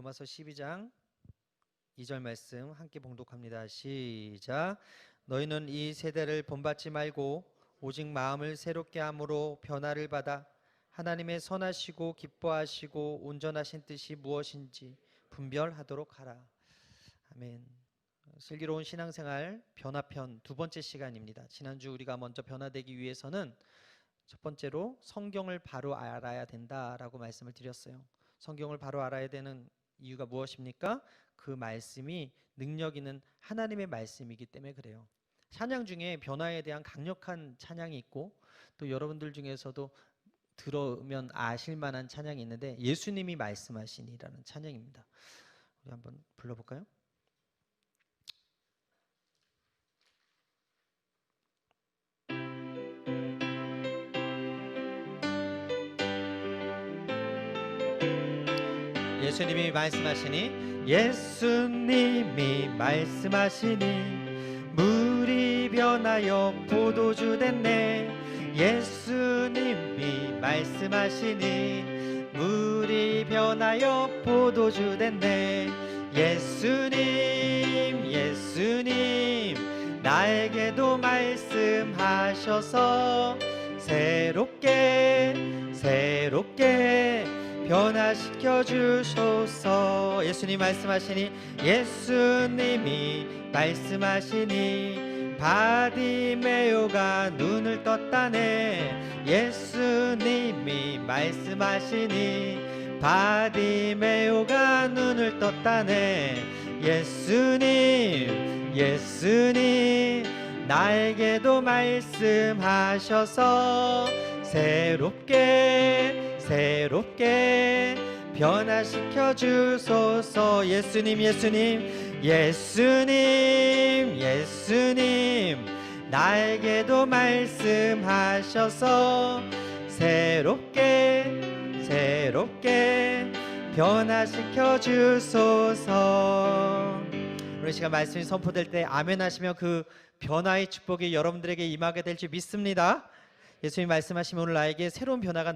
로마서 12장 2절 말씀 함께 봉독합니다. 시작. 너희는 이 세대를 본받지 말고 오직 마음을 새롭게 함으로 변화를 받아 하나님의 선하시고 기뻐하시고 온전하신 뜻이 무엇인지 분별하도록 하라. 아멘. 슬기로운 신앙생활 변화편 두 번째 시간입니다. 지난주 우리가 먼저 변화되기 위해서는 첫 번째로 성경을 바로 알아야 된다라고 말씀을 드렸어요. 성경을 바로 알아야 되는 이유가 무엇입니까? 그 말씀이 능력 있는 하나님의 말씀이기 때문에 그래요. 찬양 중에 변화에 대한 강력한 찬양이 있고 또 여러분들 중에서도 들으면 아실 만한 찬양이 있는데 예수님이 말씀하시니라는 찬양입니다. 우리 한번 불러볼까요? 예수님이 말씀하시니 예수님이 말씀하시니 물이 변하여 포도주 됐네. 예수님이 말씀하시니 물이 변하여 포도주 됐네. 예수님 나에게도 말씀하셔서 새롭게 변화시켜 주소서. 예수님이 말씀하시니 바디메오가 눈을 떴다네. 예수님이 말씀하시니 바디메오가 눈을 떴다네. 예수님 나에게도 말씀하셔서 새롭게 변화시켜 주소서. 예수님 나에게도 말씀하셔서 새롭게 변화시켜 주소서. 오늘 시간 말씀이 선포될 때 아멘 하시면 그 변화의 축복이 여러분들에게 임하게 될 줄 믿습니다. 예수님이 말씀하시면 오늘 나에게 새로운 변화가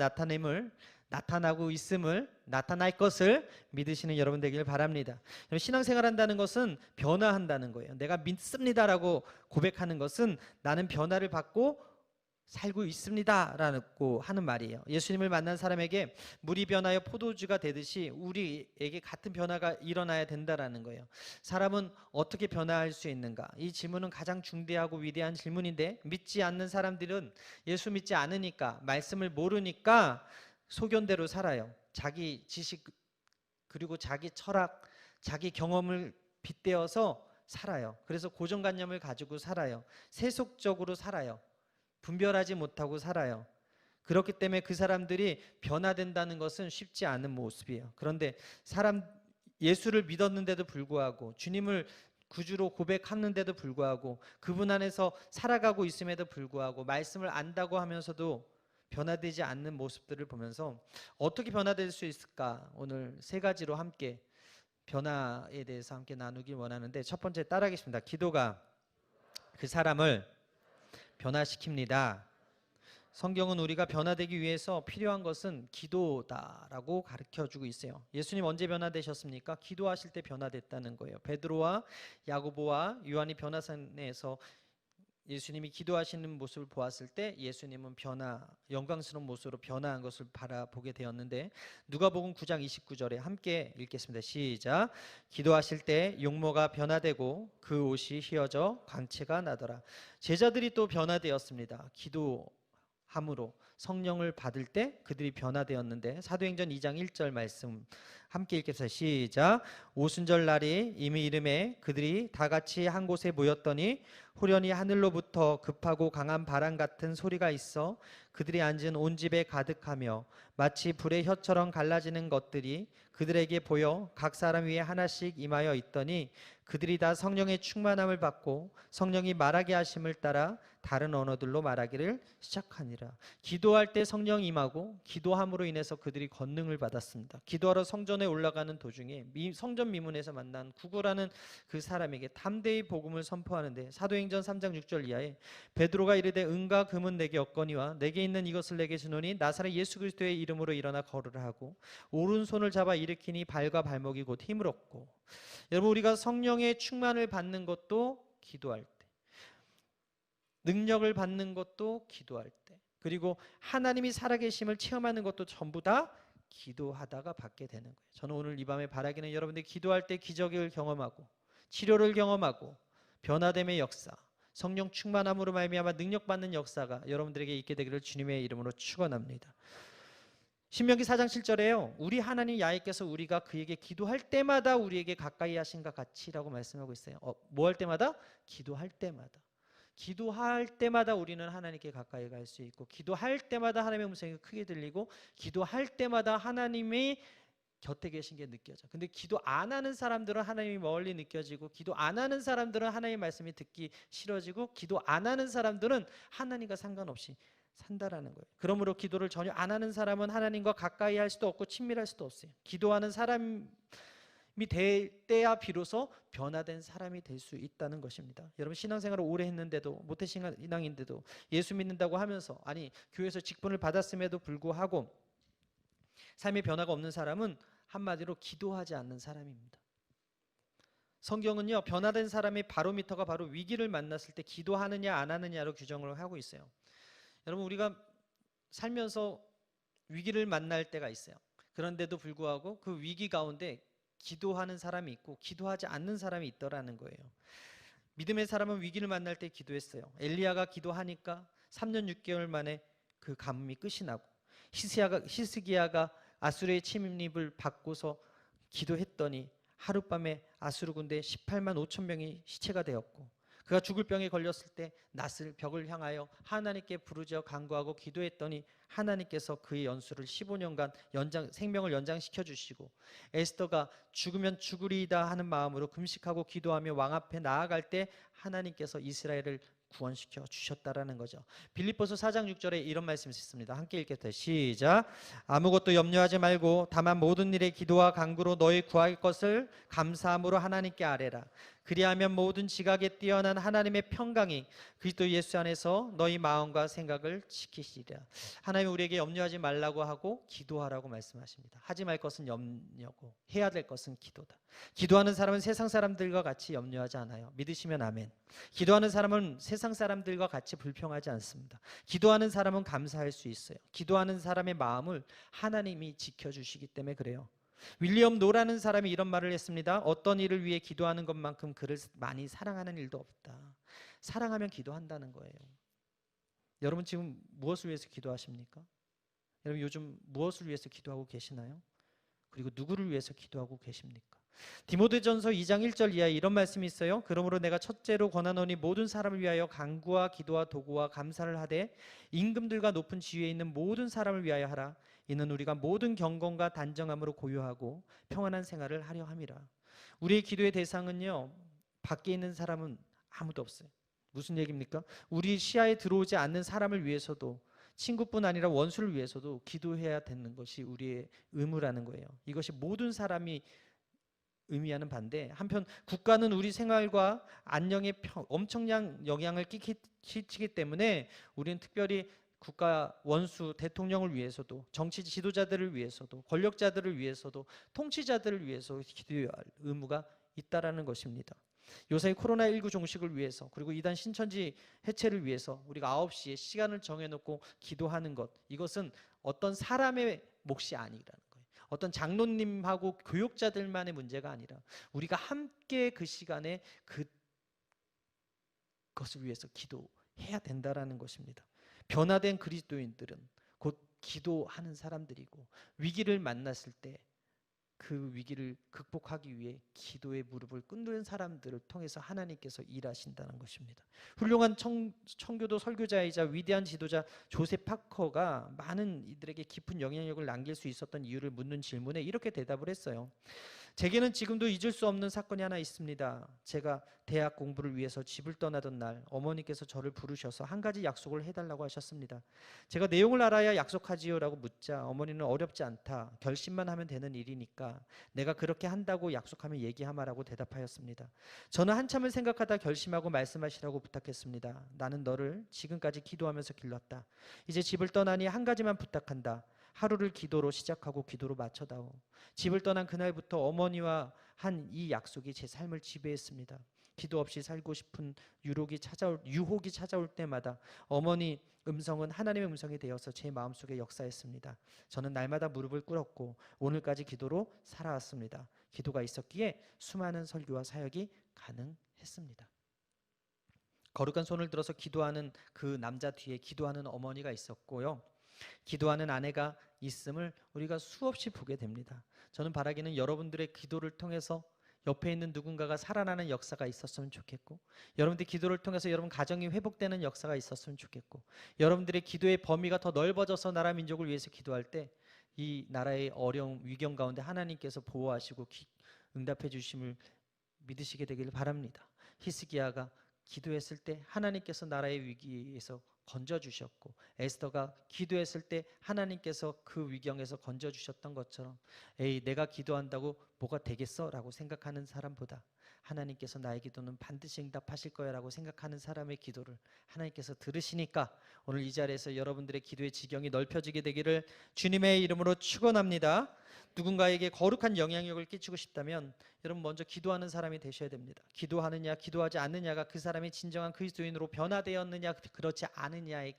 나타날 것을 믿으시는 여러분 되길 바랍니다. 신앙생활 한다는 것은 변화한다는 거예요. 내가 믿습니다라고 고백하는 것은 나는 변화를 받고 살고 있습니다라고 하는 말이에요. 예수님을 만난 사람에게 물이 변하여 포도주가 되듯이 우리에게 같은 변화가 일어나야 된다라는 거예요. 사람은 어떻게 변화할 수 있는가? 이 질문은 가장 중대하고 위대한 질문인데 믿지 않는 사람들은 예수 믿지 않으니까, 말씀을 모르니까 소견대로 살아요. 자기 지식 그리고 자기 철학, 자기 경험을 빗대어서 살아요. 그래서 고정관념을 가지고 살아요. 세속적으로 살아요. 분별하지 못하고 살아요. 그렇기 때문에 그 사람들이 변화된다는 것은 쉽지 않은 모습이에요. 그런데 예수를 믿었는데도 불구하고, 주님을 구주로 고백하는데도 불구하고, 그분 안에서 살아가고 있음에도 불구하고, 말씀을 안다고 하면서도 변화되지 않는 모습들을 보면서 어떻게 변화될 수 있을까? 오늘 세 가지로 함께 변화에 대해서 함께 나누길 원하는데, 첫 번째 따라하겠습니다. 기도가 그 사람을 변화시킵니다. 성경은 우리가 변화되기 위해서 필요한 것은 기도다라고 가르쳐주고 있어요. 예수님 언제 변화되셨습니까? 기도하실 때 변화됐다는 거예요. 베드로와 야고보와 요한이 변화산에서 예수님이 기도하시는 모습을 보았을 때 예수님은 영광스러운 모습으로 변화한 것을 바라보게 되었는데, 누가복음 9장 29절에 함께 읽겠습니다. 시작. 기도하실 때 용모가 변화되고 그 옷이 휘어져 광채가 나더라. 제자들이 또 변화되었습니다. 기도함으로 성령을 받을 때 그들이 변화되었는데, 사도행전 2장 1절 말씀 함께 읽겠습니다. 시작. 오순절 날이 이미 이름에 그들이 다 같이 한 곳에 모였더니 후련히 하늘로부터 급하고 강한 바람 같은 소리가 있어 그들이 앉은 온 집에 가득하며 마치 불의 혀처럼 갈라지는 것들이 그들에게 보여 각 사람 위에 하나씩 임하여 있더니 그들이 다 성령의 충만함을 받고 성령이 말하게 하심을 따라 다른 언어들로 말하기를 시작하니라. 기도할 때 성령이 임하고 기도함으로 인해서 그들이 권능을 받았습니다. 기도하러 성전에 성전에 올라가는 도중에 성전 미문에서 만난 구구라는 그 사람에게 담대히 복음을 선포하는데 사도행전 3장 6절 이하에 베드로가 이르되 은과 금은 내게 없거니와 내게 있는 이것을 내게 주노니 나사렛 예수 그리스도의 이름으로 일어나 걸으라 하고 오른손을 잡아 일으키니 발과 발목이 곧 힘을 얻고. 여러분, 우리가 성령의 충만을 받는 것도 기도할 때, 능력을 받는 것도 기도할 때, 그리고 하나님이 살아계심을 체험하는 것도 전부 다 기도하다가 받게 되는 거예요. 저는 오늘 이 밤에 바라기는 여러분들이 기도할 때 기적을 경험하고 치료를 경험하고 변화됨의 역사, 성령 충만함으로 말미암아 능력받는 역사가 여러분들에게 있게 되기를 주님의 이름으로 축원합니다. 신명기 4장 7절에요. 우리 하나님 야훼께서 우리가 그에게 기도할 때마다 우리에게 가까이 하신과 같이라고 말씀하고 있어요. 뭐 할 때마다? 기도할 때마다. 기도할 때마다 우리는 하나님께 가까이 갈 수 있고, 기도할 때마다 하나님의 음성이 크게 들리고, 기도할 때마다 하나님이 곁에 계신 게 느껴져. 근데 기도 안 하는 사람들은 하나님이 멀리 느껴지고, 기도 안 하는 사람들은 하나님의 말씀이 듣기 싫어지고, 기도 안 하는 사람들은 하나님과 상관없이 산다라는 거예요. 그러므로 기도를 전혀 안 하는 사람은 하나님과 가까이 할 수도 없고 친밀할 수도 없어요. 기도하는 사람이 될 때야 비로소 변화된 사람이 될 수 있다는 것입니다. 여러분, 신앙생활을 오래 했는데도, 모태 신앙인데도, 예수 믿는다고 하면서, 아니 교회에서 직분을 받았음에도 불구하고 삶의 변화가 없는 사람은 한마디로 기도하지 않는 사람입니다. 성경은요, 변화된 사람의 바로미터가 바로 위기를 만났을 때 기도하느냐 안 하느냐로 규정을 하고 있어요. 여러분, 우리가 살면서 위기를 만날 때가 있어요. 그런데도 불구하고 그 위기 가운데 기도하는 사람이 있고 기도하지 않는 사람이 있더라는 거예요. 믿음의 사람은 위기를 만날 때 기도했어요. 엘리야가 기도하니까 3년 6개월 만에 그 가뭄이 끝이 나고, 히스기야가 아수르의 침입을 받고서 기도했더니 하룻밤에 아수르 군대 18만 5천 명이 시체가 되었고, 그가 죽을 병에 걸렸을 때 낫을 벽을 향하여 하나님께 부르짖어 간구하고 기도했더니 하나님께서 그의 연수를 15년간 생명을 연장시켜 주시고, 에스더가 죽으면 죽으리이다 하는 마음으로 금식하고 기도하며 왕 앞에 나아갈 때 하나님께서 이스라엘을 구원시켜 주셨다라는 거죠. 빌립보서 4장 6절에 이런 말씀이 있습니다. 함께 읽겠습니다. 시작. 아무것도 염려하지 말고 다만 모든 일에 기도와 간구로 너희 구할 것을 감사함으로 하나님께 아뢰라. 그리하면 모든 지각에 뛰어난 하나님의 평강이 그리스도 예수 안에서 너희 마음과 생각을 지키시리라. 하나님 우리에게 염려하지 말라고 하고 기도하라고 말씀하십니다. 하지 말 것은 염려고 해야 될 것은 기도다. 기도하는 사람은 세상 사람들과 같이 염려하지 않아요. 믿으시면 아멘. 기도하는 사람은 세상 사람들과 같이 불평하지 않습니다. 기도하는 사람은 감사할 수 있어요. 기도하는 사람의 마음을 하나님이 지켜주시기 때문에 그래요. 윌리엄 노라는 사람이 이런 말을 했습니다. 어떤 일을 위해 기도하는 것만큼 그를 많이 사랑하는 일도 없다. 사랑하면 기도한다는 거예요. 여러분 지금 무엇을 위해서 기도하십니까? 여러분 요즘 무엇을 위해서 기도하고 계시나요? 그리고 누구를 위해서 기도하고 계십니까? 디모데전서 2장 1절 이하에 이런 말씀이 있어요. 그러므로 내가 첫째로 권하노니 모든 사람을 위하여 간구와 기도와 도구와 감사를 하되 임금들과 높은 지위에 있는 모든 사람을 위하여 하라. 이는 우리가 모든 경건과 단정함으로 고요하고 평안한 생활을 하려 함이라. 우리의 기도의 대상은요, 밖에 있는 사람은 아무도 없어요. 무슨 얘기입니까? 우리 시야에 들어오지 않는 사람을 위해서도, 친구뿐 아니라 원수를 위해서도 기도해야 되는 것이 우리의 의무라는 거예요. 이것이 모든 사람이 의미하는 반대, 한편 국가는 우리 생활과 안녕에 엄청난 영향을 끼치기 때문에 우리는 특별히 국가 원수 대통령을 위해서도, 정치 지도자들을 위해서도, 권력자들을 위해서도, 통치자들을 위해서 기도해야 할 의무가 있다라는 것입니다. 요새 코로나19 종식을 위해서, 그리고 이단 신천지 해체를 위해서 우리가 9시에 시간을 정해놓고 기도하는 것, 이것은 어떤 사람의 몫이 아니라는 거예요. 어떤 장로님하고 교육자들만의 문제가 아니라 우리가 함께 그 시간에 그것을 위해서 기도해야 된다라는 것입니다. 변화된 그리스도인들은 곧 기도하는 사람들이고, 위기를 만났을 때 그 위기를 극복하기 위해 기도의 무릎을 꿇는 사람들을 통해서 하나님께서 일하신다는 것입니다. 훌륭한 청교도 설교자이자 위대한 지도자 조셉 파커가 많은 이들에게 깊은 영향력을 남길 수 있었던 이유를 묻는 질문에 이렇게 대답을 했어요. 제게는 지금도 잊을 수 없는 사건이 하나 있습니다. 제가 대학 공부를 위해서 집을 떠나던 날 어머니께서 저를 부르셔서 한 가지 약속을 해달라고 하셨습니다. 제가 내용을 알아야 약속하지요 라고 묻자 어머니는 어렵지 않다. 결심만 하면 되는 일이니까 내가 그렇게 한다고 약속하면 얘기하마라고 대답하였습니다. 저는 한참을 생각하다 결심하고 말씀하시라고 부탁했습니다. 나는 너를 지금까지 기도하면서 길렀다. 이제 집을 떠나니 한 가지만 부탁한다. 하루를 기도로 시작하고 기도로 마쳐다오. 집을 떠난 그날부터 어머니와 한 이 약속이 제 삶을 지배했습니다. 기도 없이 살고 싶은 유혹이 찾아올 때마다 어머니 음성은 하나님의 음성이 되어서 제 마음속에 역사했습니다. 저는 날마다 무릎을 꿇었고 오늘까지 기도로 살아왔습니다. 기도가 있었기에 수많은 설교와 사역이 가능했습니다. 거룩한 손을 들어서 기도하는 그 남자 뒤에 기도하는 어머니가 있었고요. 기도하는 아내가 있음을 우리가 수없이 보게 됩니다. 저는 바라기는 여러분들의 기도를 통해서 옆에 있는 누군가가 살아나는 역사가 있었으면 좋겠고, 여러분들의 기도를 통해서 여러분 가정이 회복되는 역사가 있었으면 좋겠고, 여러분들의 기도의 범위가 더 넓어져서 나라 민족을 위해서 기도할 때 이 나라의 어려움 위경 가운데 하나님께서 보호하시고 응답해 주심을 믿으시게 되기를 바랍니다. 히스기야가 기도했을 때 하나님께서 나라의 위기에서 건져주셨고, 에스더가 기도했을 때 하나님께서 그 위경에서 건져주셨던 것처럼, 에이 내가 기도한다고 뭐가 되겠어? 라고 생각하는 사람보다 하나님께서 나의 기도는 반드시 응답하실 거야 라고 생각하는 사람의 기도를 하나님께서 들으시니까 오늘 이 자리에서 여러분들의 기도의 지경이 넓혀지게 되기를 주님의 이름으로 축원합니다. 누군가에게 거룩한 영향력을 끼치고 싶다면 여러분 먼저 기도하는 사람이 되셔야 됩니다. 기도하느냐 기도하지 않느냐가 그 사람이 진정한 그리스도인으로 변화되었느냐 그렇지 않느냐의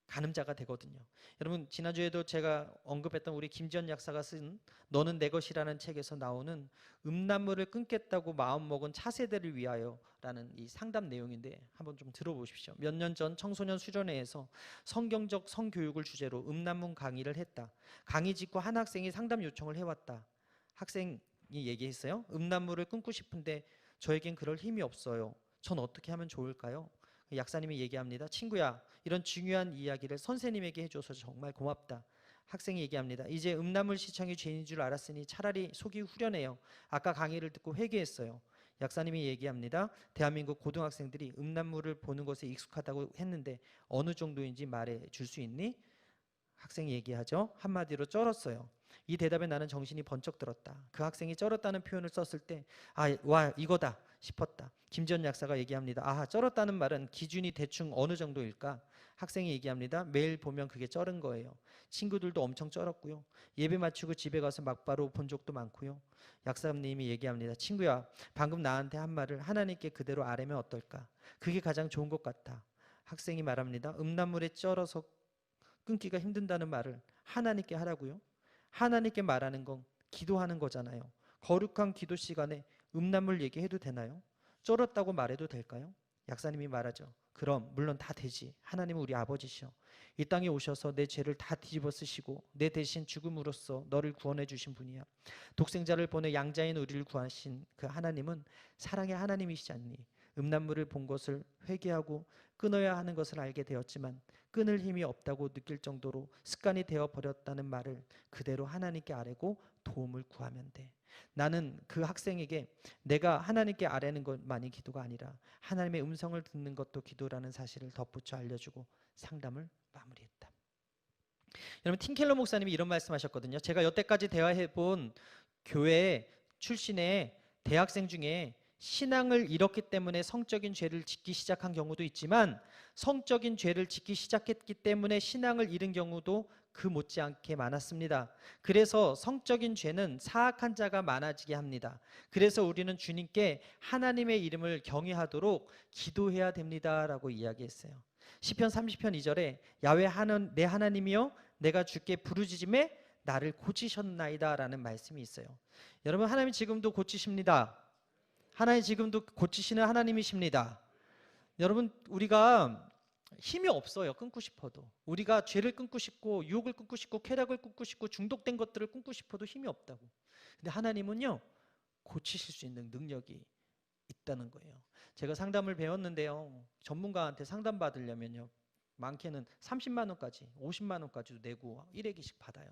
가늠자가 되거든요. 여러분 지난주에도 제가 언급했던 우리 김지연 약사가 쓴 너는 내 것이라는 책에서 나오는 음란물을 끊겠다고 마음먹은 차세대를 위하여라는 이 상담 내용인데 한번 좀 들어보십시오. 몇 년 전 청소년 수련회에서 성경적 성교육을 주제로 음란물 강의를 했다. 강의 직후 한 학생이 상담 요청을 해왔다. 학생이 얘기했어요. 음란물을 끊고 싶은데 저에겐 그럴 힘이 없어요. 전 어떻게 하면 좋을까요? 약사님이 얘기합니다. 친구야, 이런 중요한 이야기를 선생님에게 해줘서 정말 고맙다. 학생이 얘기합니다. 이제 음란물 시청이 죄인 줄 알았으니 차라리 속이 후련해요. 아까 강의를 듣고 회개했어요. 약사님이 얘기합니다. 대한민국 고등학생들이 음란물을 보는 것에 익숙하다고 했는데 어느 정도인지 말해 줄 수 있니? 학생이 얘기하죠. 한마디로 쩔었어요. 이 대답에 나는 정신이 번쩍 들었다. 그 학생이 쩔었다는 표현을 썼을 때 와 이거다 싶었다. 김지연 약사가 얘기합니다. 쩔었다는 말은 기준이 대충 어느 정도일까? 학생이 얘기합니다. 매일 보면 그게 쩔은 거예요. 친구들도 엄청 쩔었고요. 예배 마치고 집에 가서 막바로 본 적도 많고요. 약사님이 얘기합니다. 친구야, 방금 나한테 한 말을 하나님께 그대로 아뢰면 어떨까? 그게 가장 좋은 것 같아. 학생이 말합니다. 음란물에 쩔어서 끊기가 힘든다는 말을 하나님께 하라고요? 하나님께 말하는 건 기도하는 거잖아요. 거룩한 기도 시간에 음란물 얘기해도 되나요? 쩔었다고 말해도 될까요? 약사님이 말하죠. 그럼 물론 다 되지. 하나님은 우리 아버지시오. 이 땅에 오셔서 내 죄를 다 뒤집어 쓰시고 내 대신 죽음으로써 너를 구원해 주신 분이야. 독생자를 보내 양자인 우리를 구하신 그 하나님은 사랑의 하나님이시지 않니? 음란물을 본 것을 회개하고 끊어야 하는 것을 알게 되었지만 끊을 힘이 없다고 느낄 정도로 습관이 되어버렸다는 말을 그대로 하나님께 아뢰고 도움을 구하면 돼. 나는 그 학생에게 내가 하나님께 아뢰는 것만이 기도가 아니라 하나님의 음성을 듣는 것도 기도라는 사실을 덧붙여 알려주고 상담을 마무리했다. 여러분 팀켈러 목사님이 이런 말씀하셨거든요. 제가 여태까지 대화해본 교회 출신의 대학생 중에 신앙을 잃었기 때문에 성적인 죄를 짓기 시작한 경우도 있지만 성적인 죄를 짓기 시작했기 때문에 신앙을 잃은 경우도 그 못지않게 많았습니다. 그래서 성적인 죄는 사악한 자가 많아지게 합니다. 그래서 우리는 주님께 하나님의 이름을 경외하도록 기도해야 됩니다라고 이야기했어요. 시편 30편 2절에 야훼 내 하나님이여 내가 주께 부르짖음에 나를 고치셨나이다 라는 말씀이 있어요. 여러분 하나님 지금도 고치십니다. 하나님 지금도 고치시는 하나님이십니다. 여러분 우리가 힘이 없어요. 끊고 싶어도. 우리가 죄를 끊고 싶고 유혹을 끊고 싶고 쾌락을 끊고 싶고 중독된 것들을 끊고 싶어도 힘이 없다고. 근데 하나님은요 고치실 수 있는 능력이 있다는 거예요. 제가 상담을 배웠는데요. 전문가한테 상담 받으려면요. 많게는 30만 원까지 50만 원까지도 내고 1회기씩 받아요.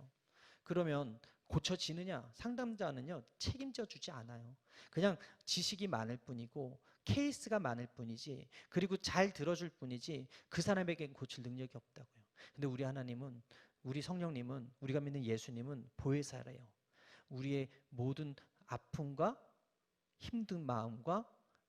그러면 고쳐지느냐? 상담자는요 책임져 주지 않아요. 그냥 지식이 많을 뿐이고 케이스가 많을 뿐이지, 그리고 잘 들어줄 뿐이지 그 사람에겐 고칠 능력이 없다고요. 근데 우리 하나님은, 우리 성령님은, 우리가 믿는 예수님은 보혜사래요. 우리의 모든 아픔과 힘든 마음과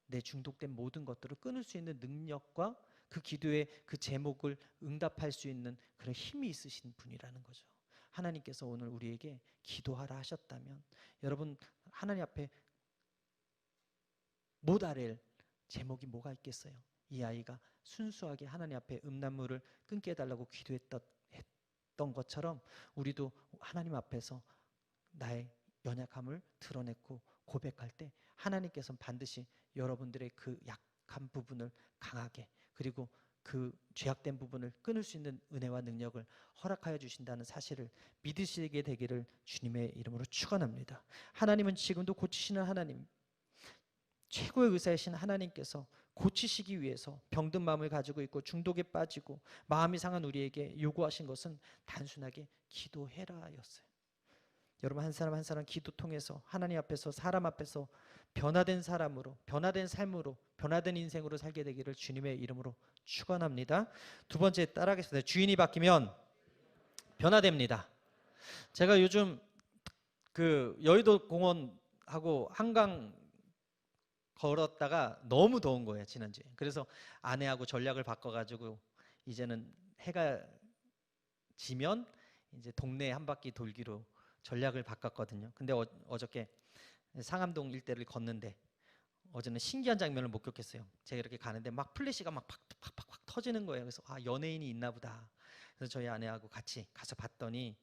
내 중독된 모든 것들을 끊을 수 있는 능력과 그 기도의 그 제목을 응답할 수 있는 그런 힘이 있으신 분이라는 거죠. 하나님께서 오늘 우리에게 기도하라 하셨다면 여러분 하나님 앞에 못 아랠 제목이 뭐가 있겠어요? 이 아이가 순수하게 하나님 앞에 음란물을 끊게 해달라고 기도했던 것처럼 우리도 하나님 앞에서 나의 연약함을 드러냈고 고백할 때 하나님께서는 반드시 여러분들의 그 약한 부분을 강하게, 그리고 그 죄악된 부분을 끊을 수 있는 은혜와 능력을 허락하여 주신다는 사실을 믿으시게 되기를 주님의 이름으로 축원합니다. 하나님은 지금도 고치시는 하나님, 최고의 의사이신 하나님께서 고치시기 위해서 병든 마음을 가지고 있고 중독에 빠지고 마음이 상한 우리에게 요구하신 것은 단순하게 기도해라였어요. 여러분 한 사람 한 사람 기도 통해서 하나님 앞에서, 사람 앞에서 변화된 사람으로, 변화된 삶으로, 변화된 인생으로 살게 되기를 주님의 이름으로 축원합니다. 두 번째 따라하겠습니다. 주인이 바뀌면 변화됩니다. 제가 요즘 그 여의도 공원하고 한강 걸었다가 너무 더운 거예요, 지난주에. 그래서 아내하고 전략을 바꿔가지고 이제는 해가 지면 이제 동네 한 바퀴 돌기로 전략을 바꿨거든요. 근데 어저께 상암동 일대를 걷는데 어제는 신기한 장면을 목격했어요. 제가 이렇게 가는데 막 플래시가 막 팍팍팍 터지는 거예요. 그래서 아, 연예인이 있나 보다. 그래서 저희 아내하고 같이 가서 봤더니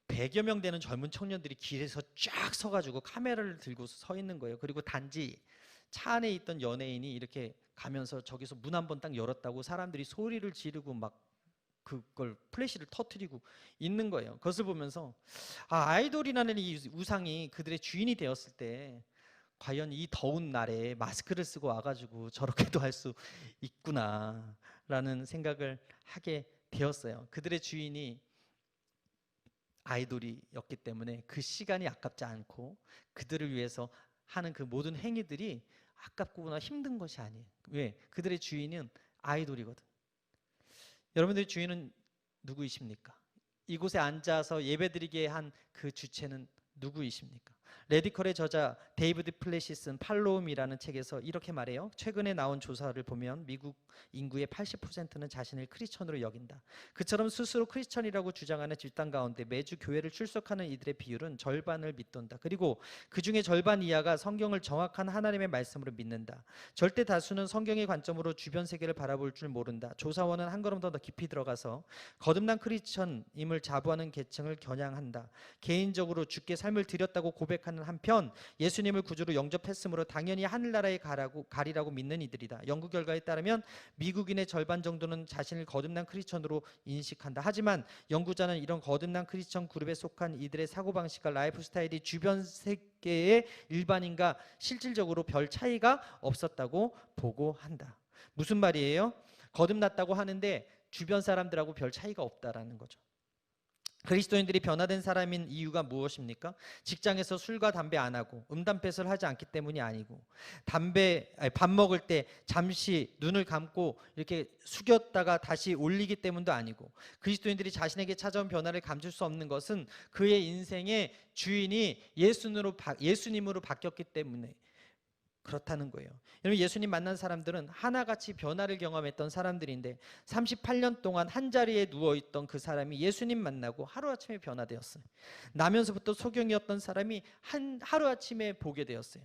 100여 명 되는 젊은 청년들이 길에서 쫙 서가지고 카메라를 들고 서 있는 거예요. 그리고 단지 차 안에 있던 연예인이 이렇게 가면서 저기서 문 한 번 딱 열었다고 사람들이 소리를 지르고 막 그걸 플래시를 터뜨리고 있는 거예요. 그것을 보면서 아이돌이라는 이 우상이 그들의 주인이 되었을 때 과연 이 더운 날에 마스크를 쓰고 와가지고 저렇게도 할 수 있구나라는 생각을 하게 되었어요. 그들의 주인이 아이돌이었기 때문에 그 시간이 아깝지 않고 그들을 위해서 하는 그 모든 행위들이 아깝거나 힘든 것이 아니에요. 왜? 그들의 주인은 아이돌이거든. 여러분들의 주인은 누구이십니까? 이곳에 앉아서 예배드리게 한 그 주체는 누구이십니까? 레디컬의 저자 데이비드 플래시 쓴 팔로움이라는 책에서 이렇게 말해요. 최근에 나온 조사를 보면 미국 인구의 80%는 자신을 크리스천으로 여긴다. 그처럼 스스로 크리스천이라고 주장하는 집단 가운데 매주 교회를 출석하는 이들의 비율은 절반을 믿돈다. 그리고 그 중에 절반 이하가 성경을 정확한 하나님의 말씀으로 믿는다. 절대 다수는 성경의 관점으로 주변 세계를 바라볼 줄 모른다. 조사원은 한 걸음 더 깊이 들어가서 거듭난 크리스천임을 자부하는 계층을 겨냥한다. 개인적으로 주께 삶을 드렸다고 고백하는 한편 예수님을 구주로 영접했으므로 당연히 하늘나라에 가리라고 믿는 이들이다. 연구 결과에 따르면 미국인의 절반 정도는 자신을 거듭난 크리스천으로 인식한다. 하지만 연구자는 이런 거듭난 크리스천 그룹에 속한 이들의 사고방식과 라이프 스타일이 주변 세계의 일반인과 실질적으로 별 차이가 없었다고 보고한다. 무슨 말이에요? 거듭났다고 하는데 주변 사람들하고 별 차이가 없다라는 거죠. 그리스도인들이 변화된 사람인 이유가 무엇입니까? 직장에서 술과 담배 안 하고 음담패설 하지 않기 때문이 아니고 밥 먹을 때 잠시 눈을 감고 이렇게 숙였다가 다시 올리기 때문도 아니고, 그리스도인들이 자신에게 찾아온 변화를 감출 수 없는 것은 그의 인생의 주인이 예수님으로 바뀌었기 때문에 그렇다는 거예요. 여러분 예수님 만난 사람들은 하나같이 변화를 경험했던 사람들인데 38년 동안 한 자리에 누워있던 그 사람이 예수님 만나고 하루아침에 변화되었어요. 나면서부터 소경이었던 사람이 하루아침에 보게 되었어요.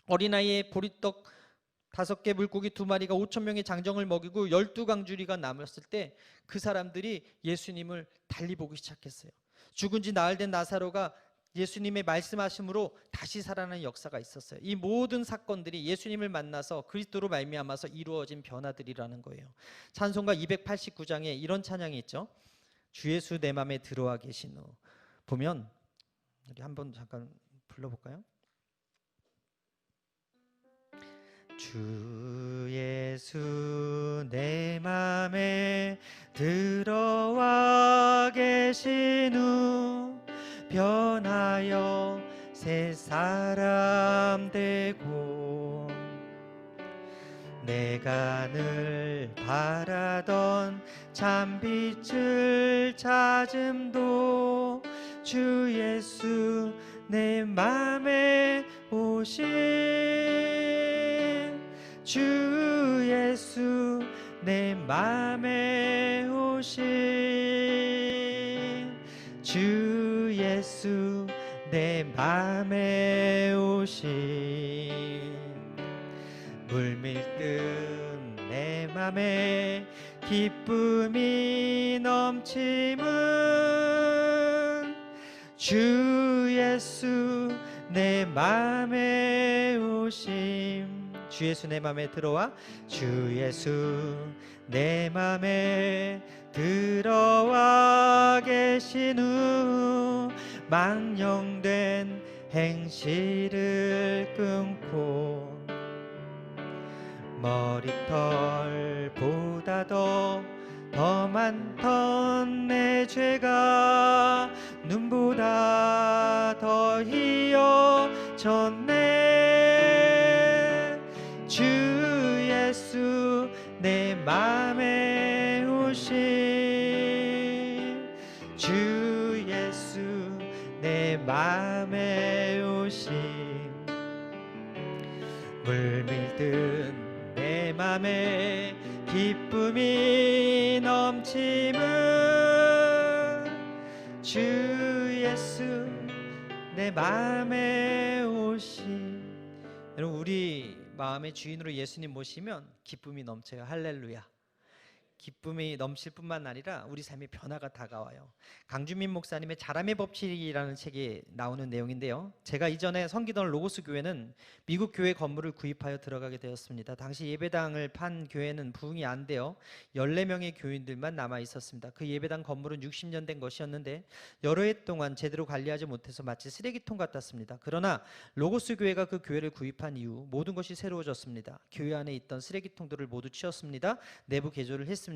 어린아이의 보리떡 5개 물고기 2마리가 5,000명의 장정을 먹이고 12강주리가 남았을 때 그 사람들이 예수님을 달리 보기 시작했어요. 죽은 지 나흘 된 나사로가 예수님의 말씀하심으로 다시 살아나는 역사가 있었어요. 이 모든 사건들이 예수님을 만나서 그리스도로 말미암아서 이루어진 변화들이라는 거예요. 찬송가 289장에 이런 찬양이 있죠. 주 예수 내 맘에 들어와 계신 후. 보면 우리 한번 잠깐 불러볼까요? 주 예수 내 맘에 들어와 계신 후 변하여 새 사람 되고 내가 늘 바라던 참빛을 찾음도 주 예수 내 맘에 오신 주 예수 내 맘에 오신 주 예수 내 맘에 오신 물밀듯 내 맘에 기쁨이 넘침은 주 예수 내 맘에 오심 주 예수 내 맘에 들어와 주 예수 내 맘에 들어와 계신 후 망령된 행실을 끊고 머리털보다 더 많던 내 죄가 눈보다 더 희어졌네 주 예수 내 맘에 오신 주 예수 내 맘에 오신 물밀듯 내 맘에 기쁨이 넘침은 주 예수 내 맘에 오신 여러분 우리 마음의 주인으로 예수님 모시면 기쁨이 넘쳐요. 할렐루야. 기쁨이 넘칠 뿐만 아니라 우리 삶의 변화가 다가와요. 강준민 목사님의 자람의 법칙이라는 책에 나오는 내용인데요. 제가 이전에 섬기던 로고스 교회는 미국 교회 건물을 구입하여 들어가게 되었습니다. 당시 예배당을 판 교회는 부흥이 안 되어 14명의 교인들만 남아 있었습니다. 그 예배당 건물은 60년 된 것이었는데 여러 해 동안 제대로 관리하지 못해서 마치 쓰레기통 같았습니다. 그러나 로고스 교회가 그 교회를 구입한 이후 모든 것이 새로워졌습니다. 교회 안에 있던 쓰레기통들을 모두 치웠습니다. 내부 개조를 했습니다.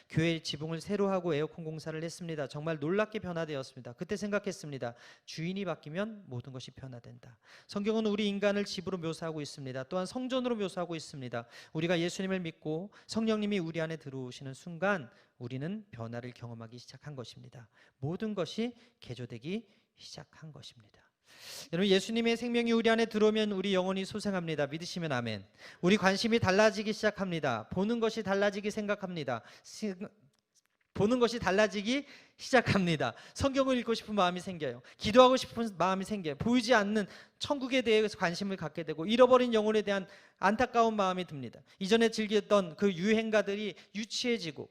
교회 지붕을 새로 하고 에어컨 공사를 했습니다. 정말 놀랍게 변화되었습니다. 그때 생각했습니다. 주인이 바뀌면 모든 것이 변화된다. 성경은 우리 인간을 집으로 묘사하고 있습니다. 또한 성전으로 묘사하고 있습니다. 우리가 예수님을 믿고 성령님이 우리 안에 들어오시는 순간 우리는 변화를 경험하기 시작한 것입니다. 모든 것이 개조되기 시작한 것입니다. 여러분 예수님의 생명이 우리 안에 들어오면 우리 영혼이 소생합니다. 믿으시면 아멘. 우리 관심이 달라지기 시작합니다. 보는 것이 달라지기 생각합니다. 보는 것이 달라지기 시작합니다. 성경을 읽고 싶은 마음이 생겨요. 기도하고 싶은 마음이 생겨요. 보이지 않는 천국에 대해서 관심을 갖게 되고 잃어버린 영혼에 대한 안타까운 마음이 듭니다. 이전에 즐겼던 그 유행가들이 유치해지고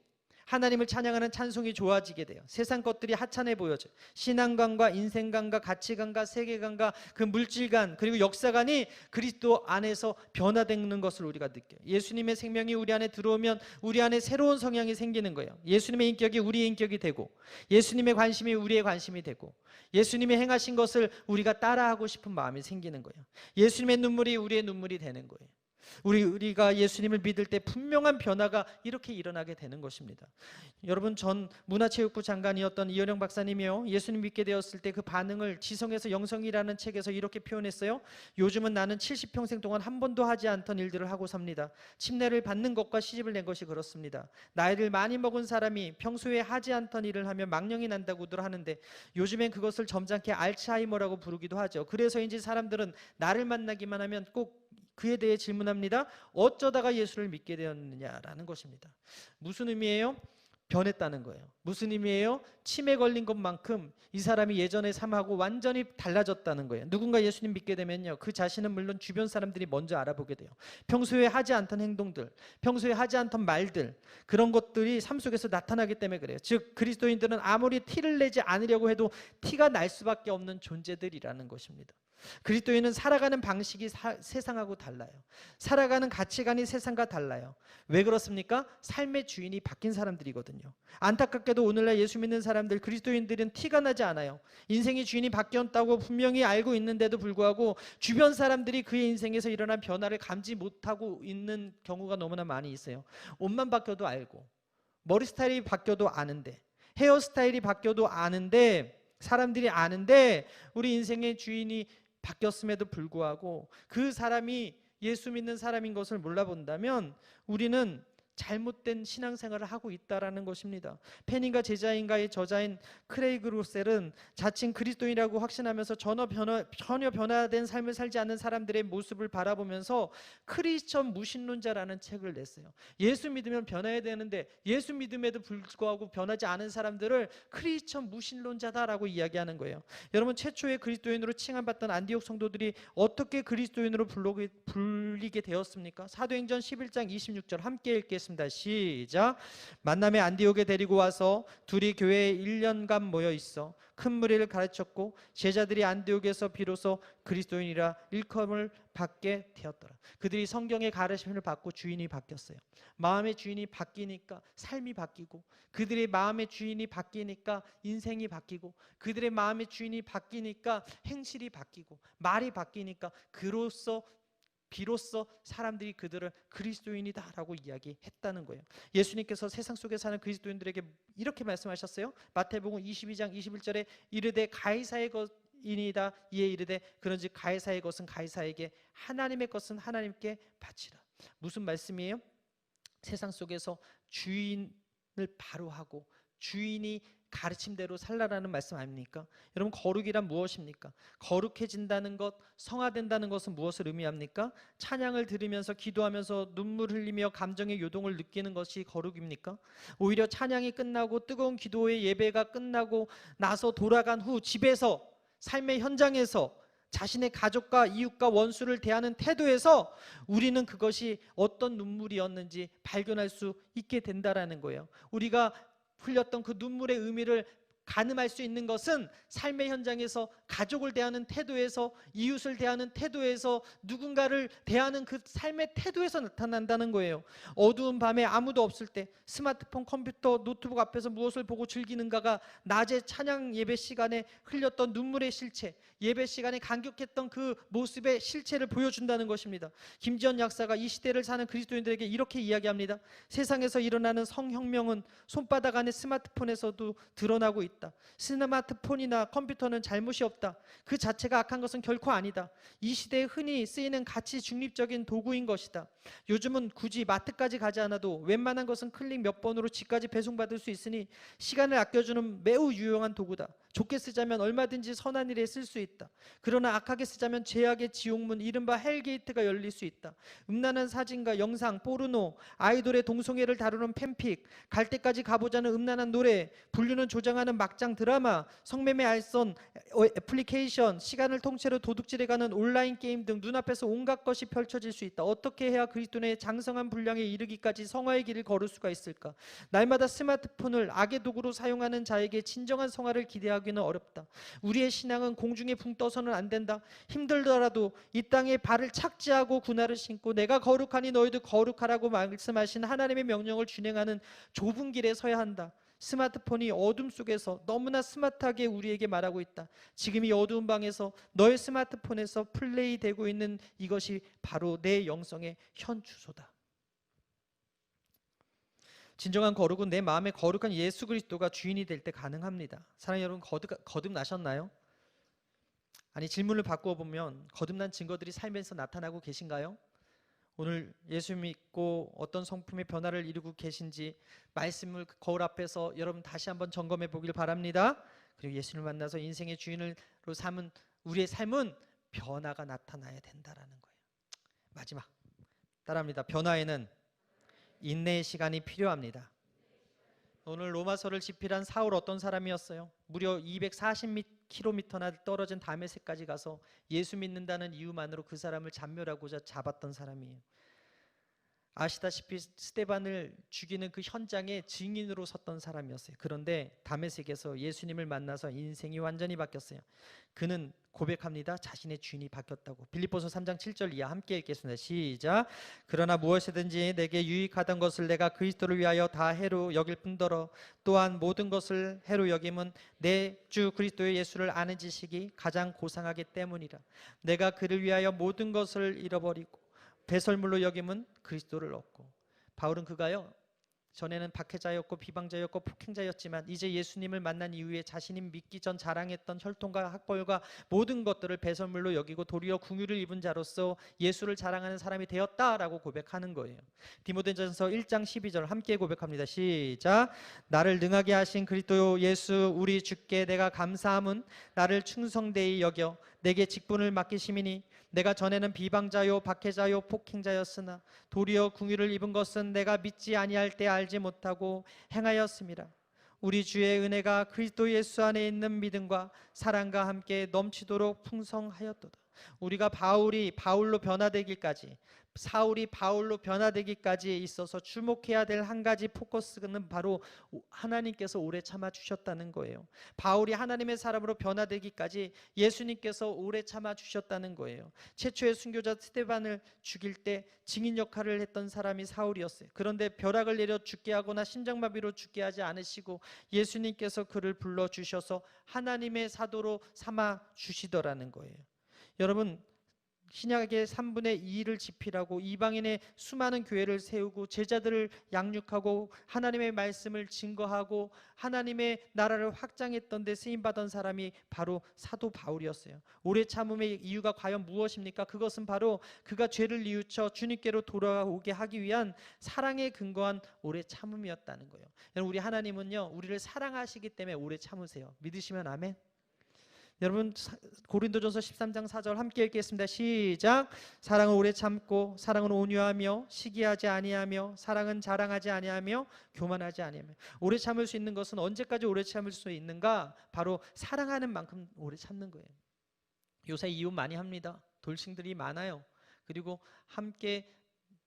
하나님을 찬양하는 찬송이 좋아지게 돼요. 세상 것들이 하찮아 보여져요. 신앙관과 인생관과 가치관과 세계관과 그 물질관 그리고 역사관이 그리스도 안에서 변화되는 것을 우리가 느껴요. 예수님의 생명이 우리 안에 들어오면 우리 안에 새로운 성향이 생기는 거예요. 예수님의 인격이 우리의 인격이 되고 예수님의 관심이 우리의 관심이 되고 예수님이 행하신 것을 우리가 따라하고 싶은 마음이 생기는 거예요. 예수님의 눈물이 우리의 눈물이 되는 거예요. 우리가 예수님을 믿을 때 분명한 변화가 이렇게 일어나게 되는 것입니다. 여러분 전 문화체육부 장관이었던 이현영 박사님이요 예수님 믿게 되었을 때 그 반응을 지성에서 영성이라는 책에서 이렇게 표현했어요. 요즘은 나는 70평생 동안 한 번도 하지 않던 일들을 하고 삽니다. 침례를 받는 것과 시집을 낸 것이 그렇습니다. 나이를 많이 먹은 사람이 평소에 하지 않던 일을 하면 망령이 난다고들 하는데 요즘엔 그것을 점잖게 알츠하이머라고 부르기도 하죠. 그래서인지 사람들은 나를 만나기만 하면 꼭 그에 대해 질문합니다. 어쩌다가 예수를 믿게 되었느냐라는 것입니다. 무슨 의미예요? 변했다는 거예요. 무슨 의미예요? 치매 걸린 것만큼 이 사람이 예전의 삶하고 완전히 달라졌다는 거예요. 누군가 예수님 믿게 되면요 그 자신은 물론 주변 사람들이 먼저 알아보게 돼요. 평소에 하지 않던 행동들, 평소에 하지 않던 말들 그런 것들이 삶 속에서 나타나기 때문에 그래요. 즉 그리스도인들은 아무리 티를 내지 않으려고 해도 티가 날 수밖에 없는 존재들이라는 것입니다. 그리스도인은 살아가는 방식이 세상하고 달라요. 살아가는 가치관이 세상과 달라요. 왜 그렇습니까? 삶의 주인이 바뀐 사람들이거든요. 안타깝게도 오늘날 예수 믿는 사람들 그리스도인들은 티가 나지 않아요. 인생의 주인이 바뀌었다고 분명히 알고 있는데도 불구하고 주변 사람들이 그의 인생에서 일어난 변화를 감지 못하고 있는 경우가 너무나 많이 있어요. 옷만 바뀌어도 알고 머리 스타일이 바뀌어도 아는데 헤어스타일이 바뀌어도 아는데 사람들이 아는데 우리 인생의 주인이 바뀌었음에도 불구하고 그 사람이 예수 믿는 사람인 것을 몰라본다면 우리는 잘못된 신앙생활을 하고 있다라는 것입니다. 펜인가 제자인가의 저자인 크레이그 로셀은 자칭 그리스도인이라고 확신하면서 전혀 변화된 삶을 살지 않는 사람들의 모습을 바라보면서 크리스천 무신론자라는 책을 냈어요. 예수 믿으면 변해야 되는데 예수 믿음에도 불구하고 변하지 않은 사람들을 크리스천 무신론자다라고 이야기하는 거예요. 여러분, 최초의 그리스도인으로 칭함받던 안디옥 성도들이 어떻게 그리스도인으로 불리게 되었습니까? 사도행전 11장 26절 함께 읽겠습니다. 시작. 만남에 안디옥에 데리고 와서 둘이 교회에 1년간 모여 있어 큰 무리를 가르쳤고 제자들이 안디옥에서 비로소 그리스도인이라 일컬음을 받게 되었더라. 그들이 성경의 가르침을 받고 주인이 바뀌었어요. 마음의 주인이 바뀌니까 삶이 바뀌고, 그들의 마음의 주인이 바뀌니까 인생이 바뀌고, 그들의 마음의 주인이 바뀌니까 행실이 바뀌고, 말이 바뀌니까 비로소 사람들이 그들을 그리스도인이다라고 이야기했다는 거예요. 예수님께서 세상 속에 사는 그리스도인들에게 이렇게 말씀하셨어요. 마태복음 22장 21절에 이르되 가이사의 것이니이다 이에 이르되 그런즉 가이사의 것은 가이사에게 하나님의 것은 하나님께 바치라. 무슨 말씀이에요? 세상 속에서 주인을 바로 하고 주인이 가르침대로 살라라는 말씀 아닙니까? 여러분, 거룩이란 무엇입니까? 거룩해진다는 것, 성화된다는 것은 무엇을 의미합니까? 찬양을 들으면서 기도하면서 눈물 흘리며 감정의 요동을 느끼는 것이 거룩입니까? 오히려 찬양이 끝나고 뜨거운 기도의 예배가 끝나고 나서 돌아간 후 집에서, 삶의 현장에서 자신의 가족과 이웃과 원수를 대하는 태도에서 우리는 그것이 어떤 눈물이었는지 발견할 수 있게 된다라는 거예요. 우리가 흘렸던 그 눈물의 의미를 가늠할 수 있는 것은 삶의 현장에서 가족을 대하는 태도에서, 이웃을 대하는 태도에서, 누군가를 대하는 그 삶의 태도에서 나타난다는 거예요. 어두운 밤에 아무도 없을 때 스마트폰, 컴퓨터, 노트북 앞에서 무엇을 보고 즐기는가가 낮에 찬양 예배 시간에 흘렸던 눈물의 실체, 예배 시간에 감격했던 그 모습의 실체를 보여준다는 것입니다. 김지연 약사가 이 시대를 사는 그리스도인들에게 이렇게 이야기합니다. 세상에서 일어나는 성혁명은 손바닥 안에 스마트폰에서도 드러나고 있다. 스마트폰이나 컴퓨터는 잘못이 없다. 그 자체가 악한 것은 결코 아니다. 이 시대에 흔히 쓰이는 가치 중립적인 도구인 것이다. 요즘은 굳이 마트까지 가지 않아도 웬만한 것은 클릭 몇 번으로 집까지 배송받을 수 있으니 시간을 아껴주는 매우 유용한 도구다. 좋게 쓰자면 얼마든지 선한 일에 쓸 수 있다. 그러나 악하게 쓰자면 죄악의 지옥문, 이른바 헬게이트가 열릴 수 있다. 음란한 사진과 영상, 포르노, 아이돌의 동성애를 다루는 팬픽, 갈 때까지 가보자는 음란한 노래, 분류는 조장하는 막장 드라마, 성매매 알선 애플리케이션, 시간을 통째로 도둑질해가는 온라인 게임 등 눈앞에서 온갖 것이 펼쳐질 수 있다. 어떻게 해야 그리스도인의 장성한 분량에 이르기까지 성화의 길을 걸을 수가 있을까? 날마다 스마트폰을 악의 도구로 사용하는 자에게 진정한 성화를 기대하기는 어렵다. 우리의 신앙은 공중에 붕 떠서는 안 된다. 힘들더라도 이 땅에 발을 착지하고 군화를 신고 내가 거룩하니 너희도 거룩하라고 말씀하신 하나님의 명령을 준행하는 좁은 길에 서야 한다. 스마트폰이 어둠 속에서 너무나 스마트하게 우리에게 말하고 있다. 지금 이 어두운 방에서 너의 스마트폰에서 플레이되고 있는 이것이 바로 내 영성의 현 주소다. 진정한 거룩은 내 마음에 거룩한 예수 그리스도가 주인이 될 때 가능합니다. 사랑하는 여러분, 거듭나셨나요? 아니, 질문을 바꾸어 보면 거듭난 증거들이 삶에서 나타나고 계신가요? 오늘 예수 믿고 어떤 성품의 변화를 이루고 계신지 말씀을 거울 앞에서 여러분 다시 한번 점검해 보길 바랍니다. 그리고 예수를 만나서 인생의 주인으로 삼은 우리의 삶은 변화가 나타나야 된다라는 거예요. 마지막 따라합니다. 변화에는 인내의 시간이 필요합니다. 오늘 로마서를 집필한 사울 어떤 사람이었어요? 무려 240km나 떨어진 다메섹까지 가서 예수 믿는다는 이유만으로 그 사람을 잡멸하고자 잡았던 사람이에요. 아시다시피 스데반을 죽이는 그 현장에 증인으로 섰던 사람이었어요. 그런데 다메섹에서 예수님을 만나서 인생이 완전히 바뀌었어요. 그는 고백합니다. 자신의 주인이 바뀌었다고. 빌립보서 3장 7절 이하 함께 읽겠습니다. 시작. 그러나 무엇이든지 내게 유익하던 것을 내가 그리스도를 위하여 다 해로 여길 뿐더러 또한 모든 것을 해로 여김은 내 주 그리스도의 예수를 아는 지식이 가장 고상하기 때문이라. 내가 그를 위하여 모든 것을 잃어버리고 배설물로 여김은 그리스도를 얻고. 바울은 그가요 전에는 박해자였고 비방자였고 폭행자였지만 이제 예수님을 만난 이후에 자신이 믿기 전 자랑했던 혈통과 학벌과 모든 것들을 배설물로 여기고 도리어 긍휼을 입은 자로서 예수를 자랑하는 사람이 되었다라고 고백하는 거예요. 디모데전서 1장 12절 함께 고백합니다. 시작. 나를 능하게 하신 그리스도 예수 우리 주께 내가 감사함은 나를 충성되이 여겨 내게 직분을 맡기심이니 내가 전에는 비방자요 박해자요 폭행자였으나 도리어 긍휼을 입은 것은 내가 믿지 아니할 때 알지 못하고 행하였음이라. 우리 주의 은혜가 그리스도 예수 안에 있는 믿음과 사랑과 함께 넘치도록 풍성하였도다. 우리가 바울로 변화되기까지, 사울이 바울로 변화되기까지에 있어서 주목해야 될 한 가지 포커스는 바로 하나님께서 오래 참아 주셨다는 거예요. 바울이 하나님의 사람으로 변화되기까지 예수님께서 오래 참아 주셨다는 거예요. 최초의 순교자 스데반을 죽일 때 증인 역할을 했던 사람이 사울이었어요. 그런데 벼락을 내려 죽게 하거나 심장마비로 죽게 하지 않으시고 예수님께서 그를 불러주셔서 하나님의 사도로 삼아 주시더라는 거예요. 여러분, 신약의 3분의 2를 지필하고 이방인의 수많은 교회를 세우고 제자들을 양육하고 하나님의 말씀을 증거하고 하나님의 나라를 확장했던 데 쓰임받은 사람이 바로 사도 바울이었어요. 오래 참음의 이유가 과연 무엇입니까? 그것은 바로 그가 죄를 뉘우쳐 주님께로 돌아오게 하기 위한 사랑에 근거한 오래 참음이었다는 거예요. 여러분, 우리 하나님은요, 우리를 사랑하시기 때문에 오래 참으세요. 믿으시면 아멘. 여러분, 고린도전서 13장 4절 함께 읽겠습니다. 시작. 사랑은 오래 참고 사랑은 온유하며 시기하지 아니하며 사랑은 자랑하지 아니하며 교만하지 아니하며. 오래 참을 수 있는 것은 언제까지 오래 참을 수 있는가? 바로 사랑하는 만큼 오래 참는 거예요. 요새 이혼 많이 합니다. 돌싱들이 많아요. 그리고 함께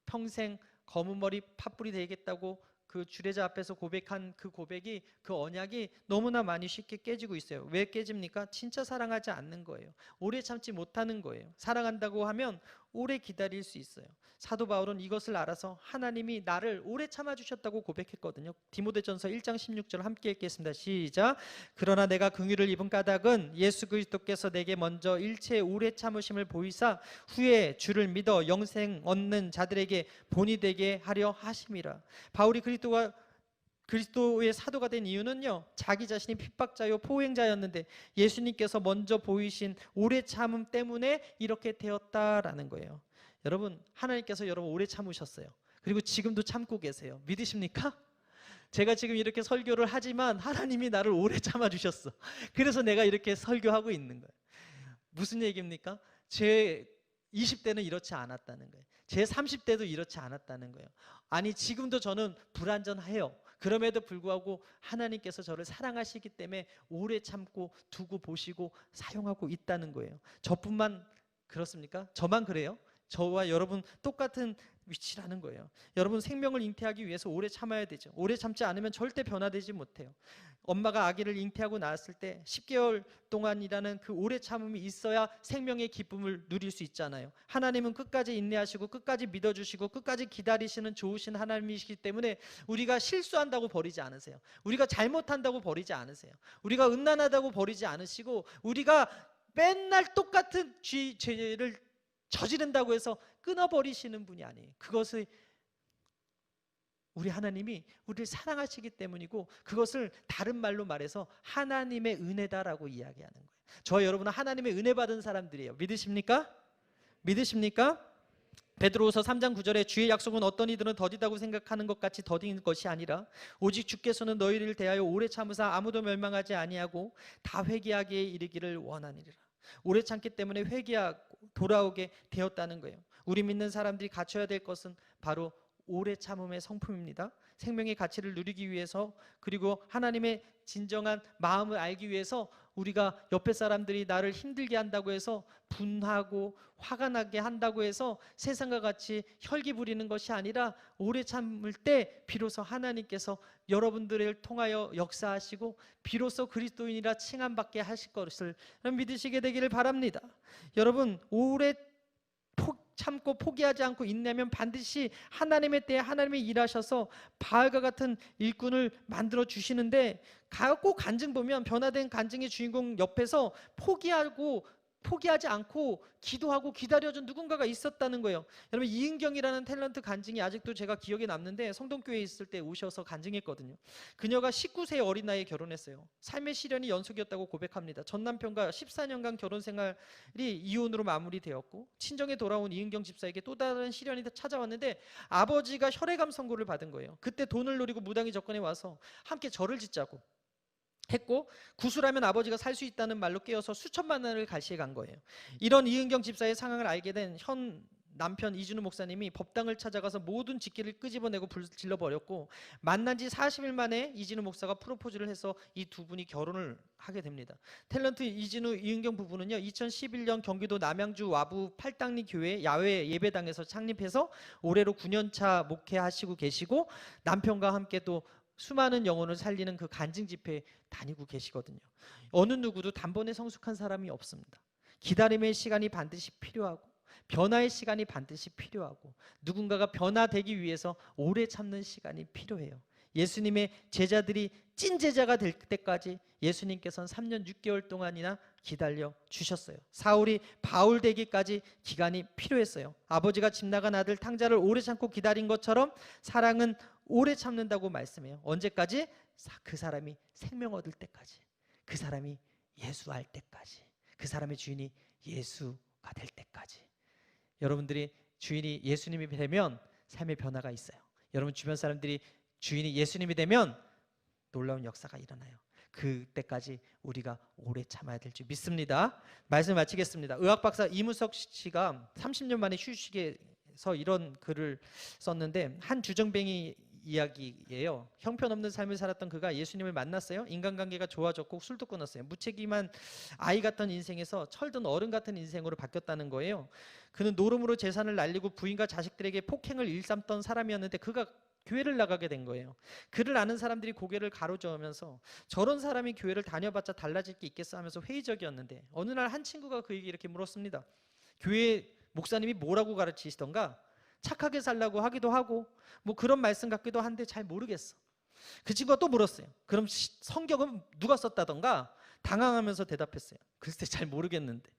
평생 검은 머리 팥불이 되겠다고 그 주례자 앞에서 고백한 그 고백이, 그 언약이 너무나 많이 쉽게 깨지고 있어요. 왜 깨집니까? 진짜 사랑하지 않는 거예요. 오래 참지 못하는 거예요. 사랑한다고 하면 오래 기다릴 수 있어요. 사도 바울은 이것을 알아서 하나님이 나를 오래 참아주셨다고 고백했거든요. 디모데전서 1장 16절 함께 읽겠습니다. 시작. 그러나 내가 긍휼을 입은 까닭은 예수 그리스도께서 내게 먼저 일체의 오래 참으심을 보이사 후에 주를 믿어 영생 얻는 자들에게 본이 되게 하려 하심이라. 바울이 그리스도의 사도가 된 이유는요, 자기 자신이 핍박자요 포행자였는데 예수님께서 먼저 보이신 오래 참음 때문에 이렇게 되었다라는 거예요. 여러분, 하나님께서 여러분 오래 참으셨어요. 그리고 지금도 참고 계세요. 믿으십니까? 제가 지금 이렇게 설교를 하지만 하나님이 나를 오래 참아주셨어. 그래서 내가 이렇게 설교하고 있는 거예요. 무슨 얘기입니까? 제 20대는 이렇지 않았다는 거예요. 제 30대도 이렇지 않았다는 거예요. 아니, 지금도 저는 불완전해요. 그럼에도 불구하고 하나님께서 저를 사랑하시기 때문에 오래 참고 두고 보시고 사용하고 있다는 거예요. 저뿐만 그렇습니까? 저만 그래요? 저와 여러분 똑같은 위치라는 거예요. 여러분, 생명을 잉태하기 위해서 오래 참아야 되죠. 오래 참지 않으면 절대 변화되지 못해요. 엄마가 아기를 잉태하고 낳았을 때 10개월 동안이라는 그 오래 참음이 있어야 생명의 기쁨을 누릴 수 있잖아요. 하나님은 끝까지 인내하시고 끝까지 믿어주시고 끝까지 기다리시는 좋으신 하나님이시기 때문에 우리가 실수한다고 버리지 않으세요. 우리가 잘못한다고 버리지 않으세요. 우리가 음란하다고 버리지 않으시고 우리가 맨날 똑같은 죄를 저지른다고 해서 끊어버리시는 분이 아니에요. 그것을 우리 하나님이 우리를 사랑하시기 때문이고, 그것을 다른 말로 말해서 하나님의 은혜다라고 이야기하는 거예요. 저와 여러분은 하나님의 은혜 받은 사람들이에요. 믿으십니까? 믿으십니까? 베드로후서 3장 9절에 주의 약속은 어떤 이들은 더디다고 생각하는 것 같이 더딘 것이 아니라 오직 주께서는 너희를 대하여 오래 참으사 아무도 멸망하지 아니하고 다 회개하기에 이르기를 원하니라. 오래 참기 때문에 회개하고 돌아오게 되었다는 거예요. 우리 믿는 사람들이 갖춰야 될 것은 바로 오래 참음의 성품입니다. 생명의 가치를 누리기 위해서, 그리고 하나님의 진정한 마음을 알기 위해서 우리가 옆에 사람들이 나를 힘들게 한다고 해서 분하고 화가 나게 한다고 해서 세상과 같이 혈기 부리는 것이 아니라 오래 참을 때 비로소 하나님께서 여러분들을 통하여 역사하시고 비로소 그리스도인이라 칭함받게 하실 것을 믿으시게 되기를 바랍니다. 여러분, 오래 참고 포기하지 않고 인내하면 반드시 하나님의 때에 하나님이 일하셔서 바알과 같은 일꾼을 만들어 주시는데, 꼭 간증 보면 변화된 간증의 주인공 옆에서 포기하고 포기하지 않고 기도하고 기다려준 누군가가 있었다는 거예요. 여러분, 이은경이라는 탤런트 간증이 아직도 제가 기억에 남는데, 성동교회에 있을 때 오셔서 간증했거든요. 그녀가 19세 어린 나이에 결혼했어요. 삶의 시련이 연속이었다고 고백합니다. 전 남편과 14년간 결혼 생활이 이혼으로 마무리되었고, 친정에 돌아온 이은경 집사에게 또 다른 시련이 찾아왔는데, 아버지가 혈액암 선고를 받은 거예요. 그때 돈을 노리고 무당이 접근해 와서 함께 절을 짓자고 했고, 구술하면 아버지가 살 수 있다는 말로 깨어서 수천만 원을 갈시해 간 거예요. 이런 이은경 집사의 상황을 알게 된 현 남편 이진우 목사님이 법당을 찾아가서 모든 직계를 끄집어내고 불질러 버렸고, 만난 지 40일 만에 이진우 목사가 프로포즈를 해서 이 두 분이 결혼을 하게 됩니다. 탤런트 이진우 이은경 부부는요, 2011년 경기도 남양주 와부 팔당리 교회 야외 예배당에서 창립해서 올해로 9년차 목회하시고 계시고, 남편과 함께 또 수많은 영혼을 살리는 그 간증 집회에 다니고 계시거든요. 어느 누구도 단번에 성숙한 사람이 없습니다. 기다림의 시간이 반드시 필요하고, 변화의 시간이 반드시 필요하고, 누군가가 변화되기 위해서 오래 참는 시간이 필요해요. 예수님의 제자들이 찐 제자가 될 때까지 예수님께서는 3년 6개월 동안이나 기다려 주셨어요. 사울이 바울 되기까지 기간이 필요했어요. 아버지가 집 나간 아들 탕자를 오래 참고 기다린 것처럼 사랑은 오래 참는다고 말씀해요. 언제까지? 그 사람이 생명 얻을 때까지, 그 사람이 예수할 때까지, 그 사람의 주인이 예수가 될 때까지. 여러분들이 주인이 예수님이 되면 삶의 변화가 있어요. 여러분 주변 사람들이 주인이 예수님이 되면 놀라운 역사가 일어나요. 그때까지 우리가 오래 참아야 될 줄 믿습니다. 말씀 마치겠습니다. 의학 박사 이무석 씨가 30년 만에 휴식에서 이런 글을 썼는데, 한 주정뱅이 이야기예요. 형편없는 삶을 살았던 그가 예수님을 만났어요. 인간관계가 좋아졌고 술도 끊었어요. 무책임한 아이 같은 인생에서 철든 어른 같은 인생으로 바뀌었다는 거예요. 그는 노름으로 재산을 날리고 부인과 자식들에게 폭행을 일삼던 사람이었는데, 그가 교회를 나가게 된 거예요. 그를 아는 사람들이 고개를 가로저으면서 저런 사람이 교회를 다녀봤자 달라질 게 있겠어 하면서 회의적이었는데, 어느 날 한 친구가 그에게 이렇게 물었습니다. 교회 목사님이 뭐라고 가르치시던가? 착하게 살라고 하기도 하고 뭐 그런 말씀 같기도 한데 잘 모르겠어. 그 친구가 또 물었어요. 그럼 성경은 누가 썼다던가? 당황하면서 대답했어요. 글쎄 잘 모르겠는데.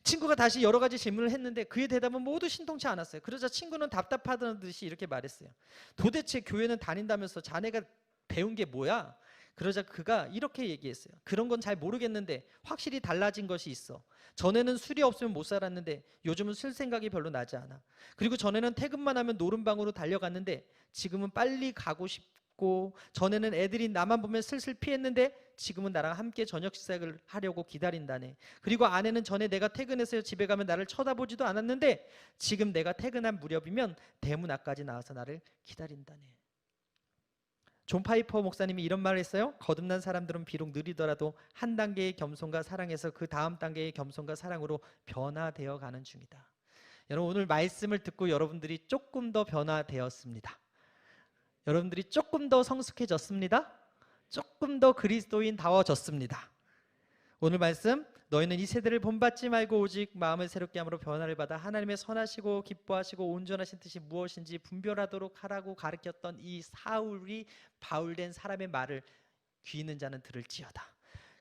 친구가 다시 여러 가지 질문을 했는데 그의 대답은 모두 신통치 않았어요. 그러자 친구는 답답하다는 듯이 이렇게 말했어요. 도대체 교회는 다닌다면서 자네가 배운 게 뭐야? 그러자 그가 이렇게 얘기했어요. 그런 건 잘 모르겠는데 확실히 달라진 것이 있어. 전에는 술이 없으면 못 살았는데 요즘은 술 생각이 별로 나지 않아. 그리고 전에는 퇴근만 하면 노름방으로 달려갔는데 지금은 빨리 가고 싶고, 전에는 애들이 나만 보면 슬슬 피했는데 지금은 나랑 함께 저녁 식사를 하려고 기다린다네. 그리고 아내는 전에 내가 퇴근해서 집에 가면 나를 쳐다보지도 않았는데 지금 내가 퇴근한 무렵이면 대문 앞까지 나와서 나를 기다린다네. 존 파이퍼 목사님이 이런 말을 했어요. 거듭난 사람들은 비록 느리더라도 한 단계의 겸손과 사랑에서 그 다음 단계의 겸손과 사랑으로 변화되어 가는 중이다. 여러분 오늘 말씀을 듣고 여러분들이 조금 더 변화되었습니다. 여러분들이 조금 더 성숙해졌습니다. 조금 더 그리스도인다워졌습니다. 오늘 말씀, 너희는 이 세대를 본받지 말고 오직 마음을 새롭게 함으로 변화를 받아 하나님의 선하시고 기뻐하시고 온전하신 뜻이 무엇인지 분별하도록 하라고 가르쳤던 이 사울이 바울된 사람의 말을 귀 있는 자는 들을지어다.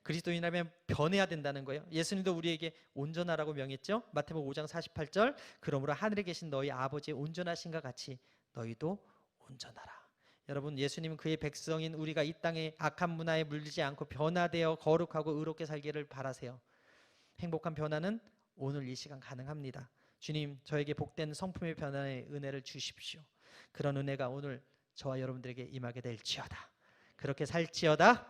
그리스도인이라면 변해야 된다는 거예요. 예수님도 우리에게 온전하라고 명했죠. 마태복음 5장 48절, 그러므로 하늘에 계신 너희 아버지의 온전하신가 같이 너희도 온전하라. 여러분 예수님은 그의 백성인 우리가 이 땅의 악한 문화에 물리지 않고 변화되어 거룩하고 의롭게 살기를 바라세요. 행복한 변화는 오늘 이 시간 가능합니다. 주님, 저에게 복된 성품의 변화의 은혜를 주십시오. 그런 은혜가 오늘 저와 여러분들에게 임하게 될지어다. 그렇게 살지어다.